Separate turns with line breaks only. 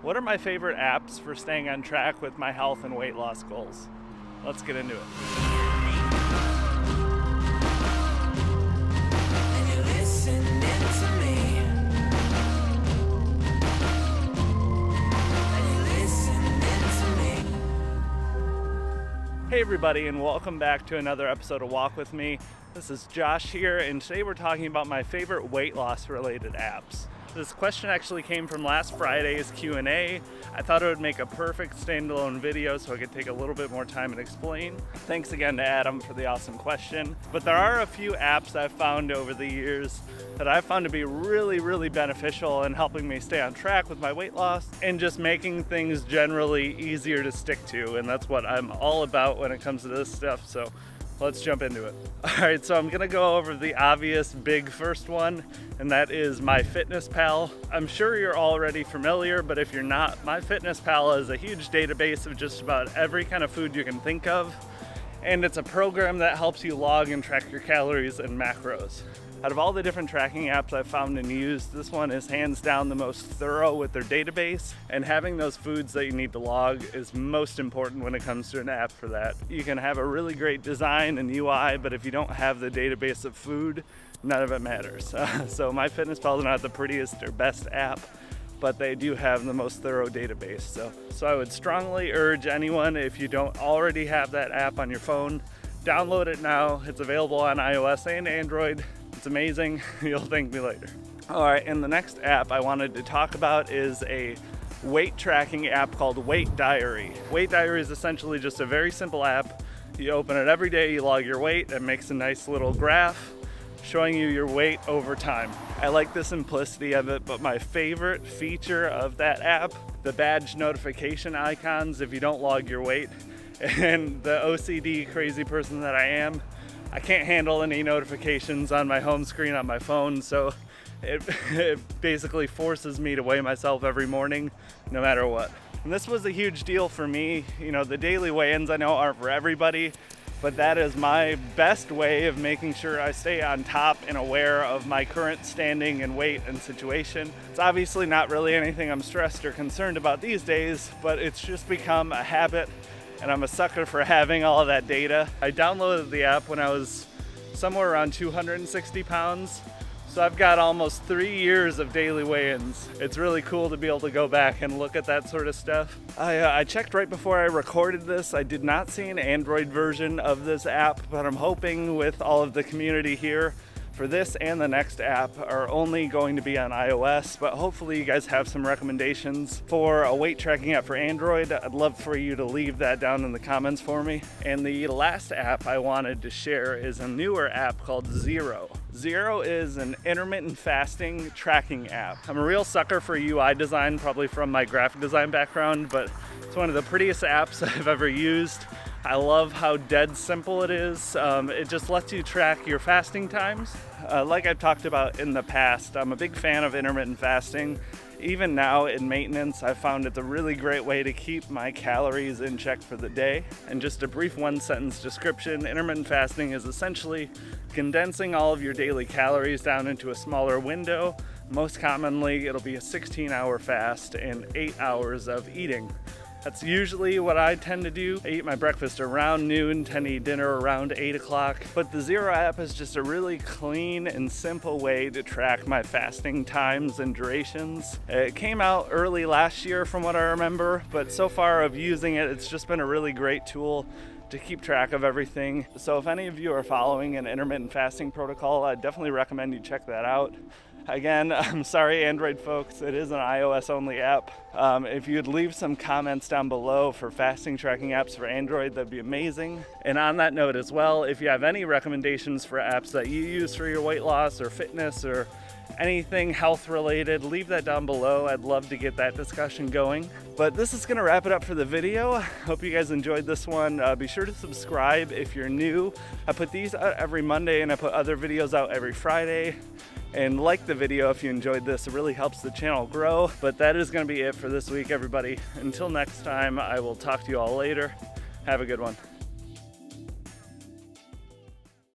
What are my favorite apps for staying on track with my health and weight loss goals? Let's get into it. Hey everybody, and welcome back to another episode of Walk With Me. This is Josh here, and today we're talking about my favorite weight loss related apps. This question actually came from last Friday's Q&A. I thought it would make a perfect standalone video so I could take a little bit more time and explain. Thanks again to Adam for the awesome question. But there are a few apps I've found over the years that I've found to be really beneficial in helping me stay on track with my weight loss and just making things generally easier to stick to. And that's what I'm all about when it comes to this stuff. So let's jump into it. All right, so I'm gonna go over the obvious big first one, and that is MyFitnessPal. I'm sure you're already familiar, but if you're not, MyFitnessPal is a huge database of just about every kind of food you can think of, and it's a program that helps you log and track your calories and macros. Out of all the different tracking apps I've found and used, this one is hands down the most thorough with their database, and having those foods that you need to log is most important when it comes to an app for that. You can have a really great design and UI, but if you don't have the database of food, none of it matters. So MyFitnessPal is not the prettiest or best app, but they do have the most thorough database. So I would strongly urge anyone, if you don't already have that app on your phone, download it now. It's available on iOS and Android. It's amazing. You'll thank me later. All right, and the next app I wanted to talk about is a weight tracking app called Weight Diary. Weight Diary is essentially just a very simple app. You open it every day, you log your weight, it makes a nice little graph showing you your weight over time. I like the simplicity of it, but my favorite feature of that app, the badge notification icons if you don't log your weight. And the OCD crazy person that I am, I can't handle any notifications on my home screen on my phone, so it basically forces me to weigh myself every morning, no matter what. And this was a huge deal for me. You know, the daily weigh-ins I know aren't for everybody, but that is my best way of making sure I stay on top and aware of my current standing and weight and situation. It's obviously not really anything I'm stressed or concerned about these days, but it's just become a habit, and I'm a sucker for having all of that data. I downloaded the app when I was somewhere around 260 pounds, so I've got almost 3 years of daily weigh-ins. It's really cool to be able to go back and look at that sort of stuff. I checked right before I recorded this. I did not see an Android version of this app, but I'm hoping with all of the community here for this and the next app are only going to be on iOS, but hopefully you guys have some recommendations for a weight tracking app for Android. I'd love for you to leave that down in the comments for me. And the last app I wanted to share is a newer app called Xero. Xero is an intermittent fasting tracking app. I'm a real sucker for UI design, probably from my graphic design background, but it's one of the prettiest apps I've ever used. I love how dead simple it is. It just lets you track your fasting times. Like I've talked about in the past, I'm a big fan of intermittent fasting. Even now in maintenance, I found it's a really great way to keep my calories in check for the day. And just a brief one-sentence description, intermittent fasting is essentially condensing all of your daily calories down into a smaller window. Most commonly, it'll be a 16-hour fast and 8 hours of eating. That's usually what I tend to do. I eat my breakfast around noon, tend to eat dinner around 8 o'clock. But the Xero app is just a really clean and simple way to track my fasting times and durations. It came out early last year from what I remember, but so far of using it, it's just been a really great tool to keep track of everything. So if any of you are following an intermittent fasting protocol, I definitely recommend you check that out. Again, I'm sorry, Android folks, it is an iOS only app. If you'd leave some comments down below for fasting tracking apps for Android, that'd be amazing. And on that note as well, if you have any recommendations for apps that you use for your weight loss or fitness or anything health related, leave that down below. I'd love to get that discussion going. But this is gonna wrap it up for the video. Hope you guys enjoyed this one. Be sure to subscribe if you're new. I put these out every Monday and I put other videos out every Friday. And like the video if you enjoyed this. It really helps the channel grow. But that is gonna be it for this week, everybody. Until next time, I will talk to you all later. Have a good one.